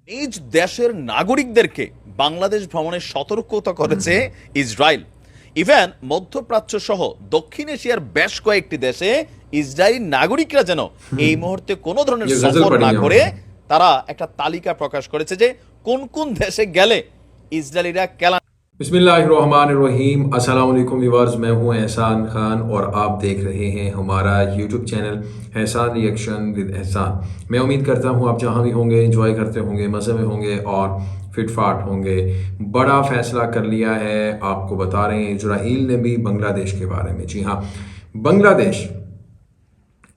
নিজ দেশের নাগরিকদেরকে বাংলাদেশ ভ্রমণে সতর্কতা করেছে ইসরায়েল। ইভেন মধ্যপ্রাচ্য সহ দক্ষিণ এশিয়ার বেশ কয়েকটি দেশে ইসরায়েলি নাগরিকরা যেন এই মুহূর্তে কোনো ধরনের সফর না করে তারা একটা তালিকা প্রকাশ করেছে যে কোন কোন দেশে গেলে ইসরায়েলিরা কেলা। बिस्मिल्लाहिर्रहमानिर्रहीम, अस्सलाम वालेकुम व्यूअर्स, मैं हूं एहसान खान और आप देख रहे हैं हमारा यूट्यूब चैनल एहसान रिएक्शन विद एहसान। मैं उम्मीद करता हूं आप जहां भी होंगे एंजॉय करते होंगे, मज़े में होंगे और फिटफाट होंगे। बड़ा फैसला कर लिया है, आपको बता रहे हैं इजराइल ने भी बांग्लादेश के बारे में। जी हाँ, बांग्लादेश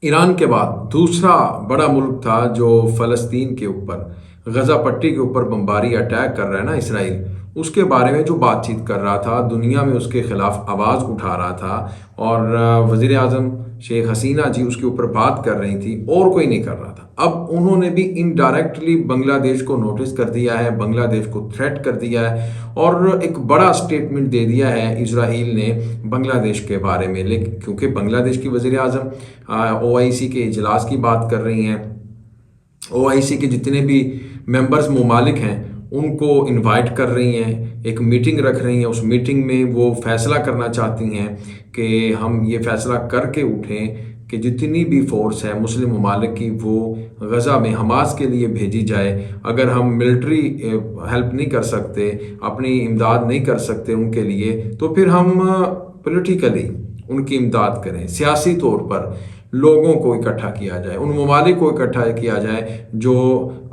ईरान के बाद दूसरा बड़ा मुल्क था जो फ़लस्तीन के ऊपर, गज़ा पट्टी के ऊपर बमबारी अटैक कर रहा है ना इसराइल, उसके बारे में जो बातचीत कर रहा था, दुनिया में उसके ख़िलाफ़ आवाज़ उठा रहा था और वज़ीर आज़म शेख हसीना जी उसके ऊपर बात कर रही थी और कोई नहीं कर रहा था। अब उन्होंने भी इनडायरेक्टली बांग्लादेश को नोटिस कर दिया है, बांग्लादेश को थ्रेट कर दिया है और एक बड़ा स्टेटमेंट दे दिया है इजराइल ने बांग्लादेश के बारे में। लेकिन क्योंकि बांग्लादेश की वज़ीर आज़म OIC के इजलास की बात कर रही हैं, OIC के जितने भी मेंबर्स ममालिक हैं उनको इनवाइट कर रही हैं, एक मीटिंग रख रही हैं। उस मीटिंग में वो फैसला करना चाहती हैं कि हम ये फैसला करके उठें कि जितनी भी फोर्स है मुस्लिम ममालिक की वो गज़ा में हमास के लिए भेजी जाए। अगर हम मिलिट्री हेल्प नहीं कर सकते, अपनी इमदाद नहीं कर सकते उनके लिए, तो फिर हम पॉलिटिकली उनकी इमदाद करें, सियासी तौर पर लोगों को इकट्ठा किया जाए, उन ममालिक को इकट्ठा किया जाए जो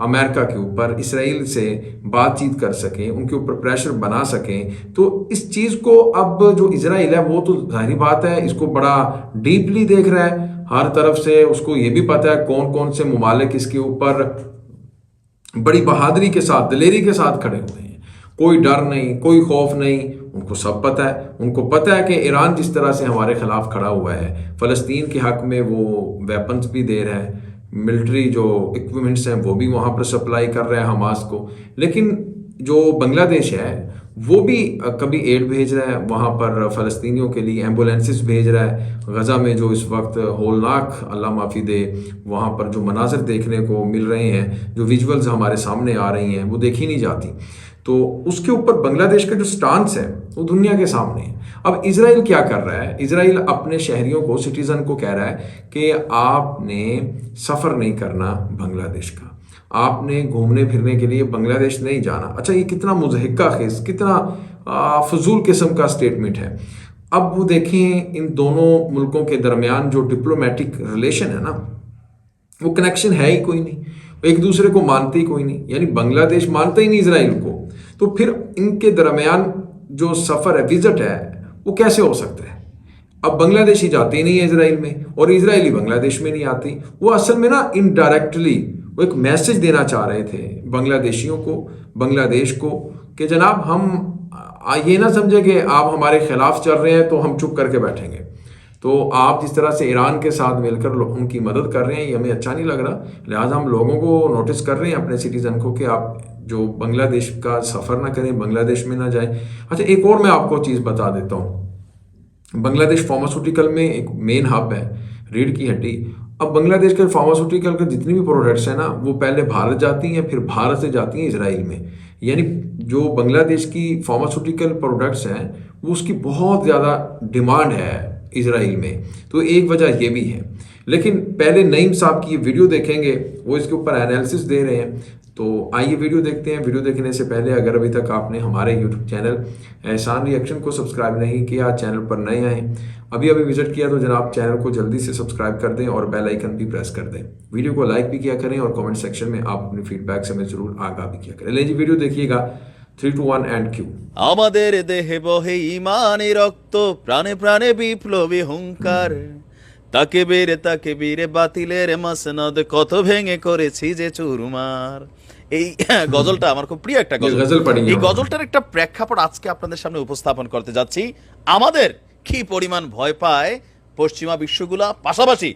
अमेरिका के ऊपर इसराइल से बातचीत कर सकें, उनके ऊपर प्रेशर बना सकें। तो इस चीज़ को अब जो इसराइल है वो तो जाहिर बात है इसको बड़ा डीपली देख रहा है, हर तरफ से उसको ये भी पता है कौन कौन से ममालिक इसके ऊपर बड़ी बहादुरी के साथ, दिलेरी के साथ खड़े हुए हैं। कोई डर नहीं, कोई खौफ नहीं, उनको सब पता है। उनको पता है कि ईरान जिस तरह से हमारे ख़िलाफ़ खड़ा हुआ है, फ़लस्तीन के हक़ में वो वेपन्स भी दे रहा है, मिलिट्री जो इक्विपमेंट्स हैं वो भी वहाँ पर सप्लाई कर रहा है हमास को। लेकिन जो बांग्लादेश है वो भी कभी एड भेज रहा है वहाँ पर फ़लस्तीनियों के लिए, एम्बुलेंसेस भेज रहा है। गज़ा में जो इस वक्त होलनाक, अल्लाह माफ़ी दे, वहाँ पर जो मनाज़र देखने को मिल रहे हैं, जो विजुअल्स हमारे सामने आ रही हैं वो देखी नहीं जाती। तो उसके ऊपर बांग्लादेश का जो स्टांस है वो दुनिया के सामने है। अब इजराइल क्या कर रहा है? इजराइल अपने शहरियों को, सिटीज़न को कह रहा है कि आपने सफ़र नहीं करना बांग्लादेश का, आपने घूमने फिरने के लिए बांग्लादेश नहीं जाना। अच्छा, ये कितना मुज़हिका खेज़, कितना फजूल किस्म का स्टेटमेंट है। अब वो देखें इन दोनों मुल्कों के दरमियान जो डिप्लोमेटिक रिलेशन है ना, वो कनेक्शन है ही कोई नहीं, एक दूसरे को मानते ही कोई नहीं। यानी बांग्लादेश मानता ही नहीं इसराइल को, तो फिर इनके दरमियान जो सफ़र है, विजिट है, वो कैसे हो सकता है? अब बांग्लादेशी जाते ही नहीं है इसराइल में और इसराइली बांग्लादेश में नहीं आती। वो असल में ना इनडायरेक्टली वो एक मैसेज देना चाह रहे थे बांग्लादेशियों को, बांग्लादेश को, कि जनाब हम ये ना समझे कि आप हमारे खिलाफ चल रहे हैं तो हम चुप करके बैठेंगे। तो आप जिस तरह से ईरान के साथ मिलकर उनकी मदद कर रहे हैं ये हमें अच्छा नहीं लग रहा। लिहाजा हम लोगों को नोटिस कर रहे हैं, अपने सिटीज़न को, कि आप जो बांग्लादेश का सफ़र ना करें, बांग्लादेश में ना जाएं। अच्छा, एक और मैं आपको चीज़ बता देता हूँ। बांग्लादेश फार्मास्यूटिकल में एक मेन हब है, रीढ़ की हड्डी। अब बांग्लादेश के फार्मास्यूटिकल के जितनी भी प्रोडक्ट्स हैं ना वो पहले भारत जाती हैं, फिर भारत से जाती हैं इसराइल में। यानी जो बांग्लादेश की फार्मास्यूटिकल प्रोडक्ट्स हैं वो उसकी बहुत ज़्यादा डिमांड है इसराइल में, तो एक वजह ये भी है। लेकिन पहले नईम साहब की ये वीडियो देखेंगे, वो इसके ऊपर एनालिसिस दे रहे हैं। तो आइए वीडियो देखते हैं। वीडियो देखने से पहले अगर अभी तक आपने हमारे यूट्यूब चैनल एहसान रिएक्शन को सब्सक्राइब नहीं किया, चैनल पर नए आए, अभी विजिट किया, तो जनाब चैनल को जल्दी से सब्सक्राइब कर दें और बेल आइकन भी प्रेस कर दें। वीडियो को लाइक भी किया करें और कमेंट सेक्शन में आप अपनी फीडबैक से हमें ज़रूर आगाह भी किया करें। लीजिए वीडियो देखिएगा। 3, 2, 1 एंड क्यू। আমাদের দেহে বহে ঈমানি রক্ত, প্রাণে প্রাণে বিপ্লবী হুঙ্কার, তাকে বীরে বাতিলের মাসনদ, কত ভেঙে করেছি যে চুরমার। এই গজলটা আমার খুব প্রিয় একটা গজল। এই গজলটার একটা প্রেক্ষাপট আজকে আপনাদের সামনে উপস্থাপন করতে যাচ্ছি। আমাদের কি পরিমাণ ভয় পায় পশ্চিমা বিশ্বগুলা, পাশাপাশি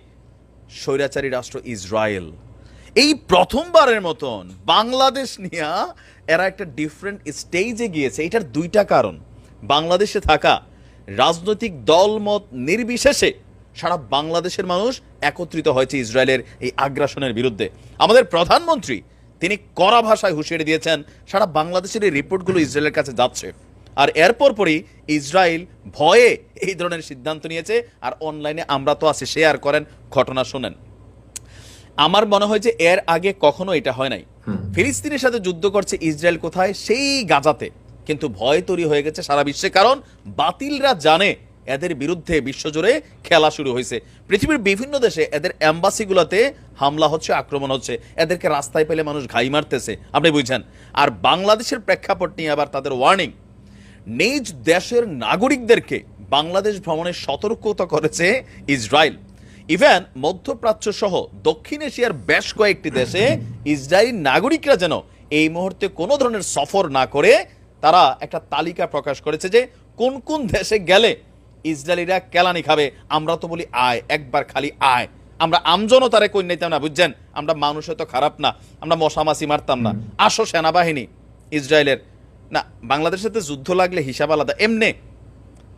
স্বৈরাচারী রাষ্ট্র ইসরায়েল। এই প্রথমবারের মতন বাংলাদেশ নিয়ে এরা একটা ডিফারেন্ট স্টেজে গিয়েছে। এটার দুইটা কারণ। বাংলাদেশে থাকা রাজনৈতিক দলমত নির্বিশেষে সারা বাংলাদেশের মানুষ একত্রিত হয়েছে ইসরায়েলের এই আগ্রাসনের বিরুদ্ধে। আমাদের প্রধানমন্ত্রী তিনি কড়া ভাষায় হুঁশিয়ারি দিয়েছেন সারা বাংলাদেশের এই রিপোর্টগুলো ইসরায়েলের কাছে যাচ্ছে, আর এরপর পরই ইসরায়েল ভয়ে এই ধরনের সিদ্ধান্ত নিয়েছে। আর অনলাইনে আমরা তো আছি, শেয়ার করেন, ঘটনা শোনেন। আমার মনে হয় যে এর আগে কখনো এটা হয় নাই। ফিলিস্তিনের সাথে যুদ্ধ করছে ইসরায়েল কোথায়? সেই গাজাতে। কিন্তু ভয় তৈরি হয়ে গেছে সারা বিশ্বে, কারণ বাতিলরা জানে এদের বিরুদ্ধে বিশ্বজুড়ে খেলা শুরু হয়েছে। পৃথিবীর বিভিন্ন দেশে এদের এম্বাসিগুলোতে হামলা হচ্ছে, আক্রমণ হচ্ছে, এদেরকে রাস্তায় পেলে মানুষ ঘাই মারতেছে, আপনি বুঝছেন। আর বাংলাদেশের প্রেক্ষাপট নিয়ে আবার তাদের ওয়ার্নিং, নিজ দেশের নাগরিকদেরকে বাংলাদেশ ভ্রমণে সতর্কতা করেছে ইসরায়েল। ইভেন মধ্যপ্রাচ্য সহ দক্ষিণ এশিয়ার বেশ কয়েকটি দেশে ইসরায়েলি নাগরিকরা যেন এই মুহূর্তে কোনো ধরনের সফর না করে তারা একটা তালিকা প্রকাশ করেছে যে কোন কোন দেশে গেলে ইসরায়েলিরা কেলানি খাবে। আমরা তো বলি আয়, একবার খালি আয়। আমরা আমজনতারে কই নিতাম না, বুঝছেন? আমরা মানুষ তো খারাপ না, আমরা মশামাছি মারতাম না। আসো সেনাবাহিনী ইসরায়েলের, না বাংলাদেশের সাথে যুদ্ধ লাগলে হিসাব আলাদা। এমনি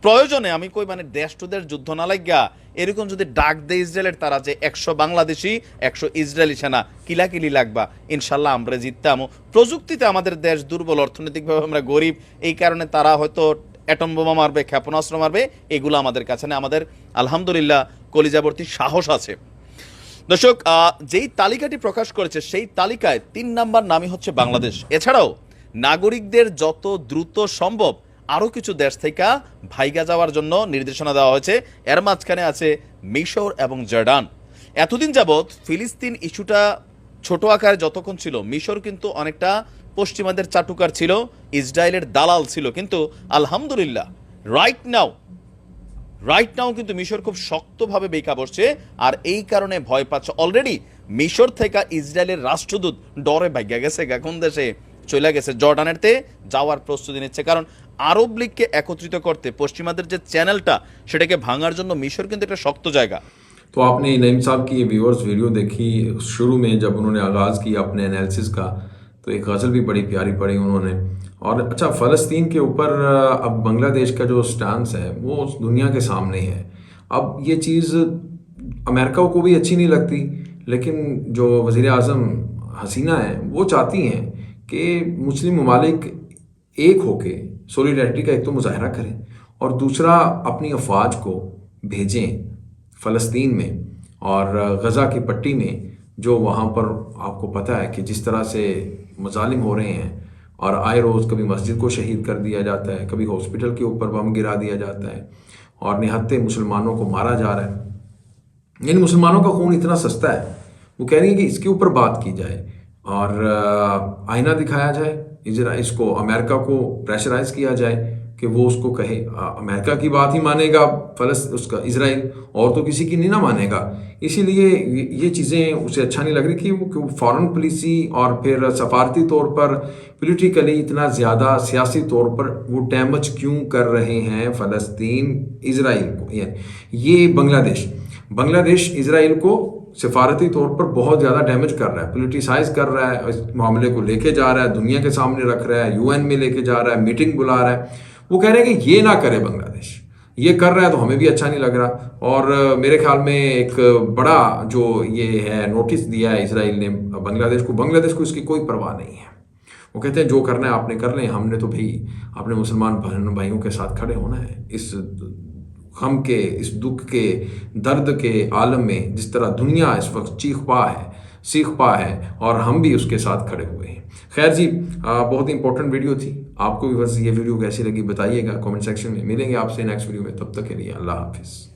প্রয়োজনে আমি কই মানে দেশ টু দেশ যুদ্ধ না লাগিয়া এরকম যদি ডাক দেয় ইসরায়েলের তারা যে 100 বাংলাদেশি 100 ইসরায়েলি সেনা কিলাকিলি লাগবা, ইনশাল্লাহ আমরা জিততাম। প্রযুক্তিতে আমাদের দেশ দুর্বল, অর্থনৈতিকভাবে আমরা গরিব, এই কারণে তারা হয়তো অ্যাটম বোমা মারবে, ক্ষেপণাস্ত্র মারবে, এগুলো আমাদের কাছে না। আমাদের আলহামদুলিল্লাহ কলিজাবর্তী সাহস আছে। দর্শক, যেই তালিকাটি প্রকাশ করেছে সেই তালিকায় 3 নাম্বার নামই হচ্ছে বাংলাদেশ। এছাড়াও নাগরিকদের যত দ্রুত সম্ভব আরও কিছু দেশ থেকে ভাইগা যাওয়ার জন্য নির্দেশনা দেওয়া হয়েছে। এর মাঝখানে আছে মিশর এবং জর্ডান। এতদিন যাবৎ ফিলিস্তিন ইস্যুটা ছোট আকারে যতক্ষণ ছিল, মিশর কিন্তু অনেকটা পশ্চিমাদের চাটুকার ছিল, ইসরায়েলের দালাল ছিল। কিন্তু আলহামদুলিল্লাহ রাইট নাও কিন্তু মিশর খুব শক্তভাবে বেঁকা বসছে, আর এই কারণে ভয় পাচ্ছে। অলরেডি মিশর থেকে ইসরায়েলের রাষ্ট্রদূত ডরে ভাগ্যা গেছে, কোন দেশে চলে গেছে, জর্ডানেরতে যাওয়ার প্রস্তুতি নিচ্ছে। কারণ আরব লীগকে একত্রিত করতে পশ্চিমাদের যে চ্যানেলটা সেটাকে ভাঙার জন্য মিশর কিন্তু একটা শক্ত জায়গা। तो आपने नईम साहब की ये व्यूअर्स वीडियो देखी, शुरू में जब उन्होंने आगाज़ किया अपने एनालिसिस का, तो एक गज़ल भी बड़ी प्यारी पढ़ी उन्होंने। और अच्छा, फ़लस्तीन के ऊपर अब बांग्लादेश का जो स्टांस है वो दुनिया के सामने है। अब ये चीज़ अमेरिका को भी अच्छी नहीं लगती, लेकिन जो वज़ीर आज़म हसीना है वो चाहती हैं कि मुस्लिम ममालिक एक होके सोलिडरिटी का एक तो मुजाहरा करें, और दूसरा अपनी अफवाज को भेजें फ़लस्तीन में और गज़ा की पट्टी में, जो वहाँ पर आपको पता है कि जिस तरह से मजालिम हो रहे हैं, और आए रोज़ कभी मस्जिद को शहीद कर दिया जाता है, कभी हॉस्पिटल के ऊपर बम गिरा दिया जाता है, और निहत्ते मुसलमानों को मारा जा रहा है। इन मुसलमानों का खून इतना सस्ता है, वो कह रही है कि इसके ऊपर बात की जाए और आईना दिखाया जाए, इसको अमेरिका को प्रेशराइज किया जाए कि वो उसको कहे। अमेरिका की बात ही मानेगा उसका इजराइल, और तो किसी की नहीं ना मानेगा। इसीलिए ये चीज़ें उसे अच्छा नहीं लग रही कि वो फॉरेन पॉलिसी और फिर सफारती तौर पर पॉलिटिकली इतना ज़्यादा सियासी तौर पर वो डैमेज क्यों कर रहे हैं फ़लस्तीन इजराइल को। ये बांग्लादेश इजराइल को सिफारती तौर पर बहुत ज़्यादा डैमेज कर रहा है, पोलिटिसाइज कर रहा है, इस मामले को लेके जा रहा है, दुनिया के सामने रख रहा है, यूएन में लेके जा रहा है, मीटिंग बुला रहा है। वो कह रहे हैं कि ये ना करे बांग्लादेश, ये कर रहा है तो हमें भी अच्छा नहीं लग रहा। और मेरे ख्याल में एक बड़ा जो ये है नोटिस दिया है इजराइल ने बांग्लादेश को इसकी कोई परवाह नहीं है। वो कहते हैं जो करना है आपने कर लें, हमने तो भाई अपने मुसलमान बहन भाइयों के साथ खड़े होना है। इस गम के, इस दुख के, दर्द के आलम में जिस तरह दुनिया इस वक्त सीख पा है और हम भी उसके साथ खड़े हुए हैं। खैर जी, बहुत इंपॉर्टेंट वीडियो थी। आपको भी बस ये वीडियो कैसी लगी बताइएगा कमेंट सेक्शन में। मिलेंगे आपसे नेक्स्ट वीडियो में, तब तक के लिए अल्लाह हाफिज़।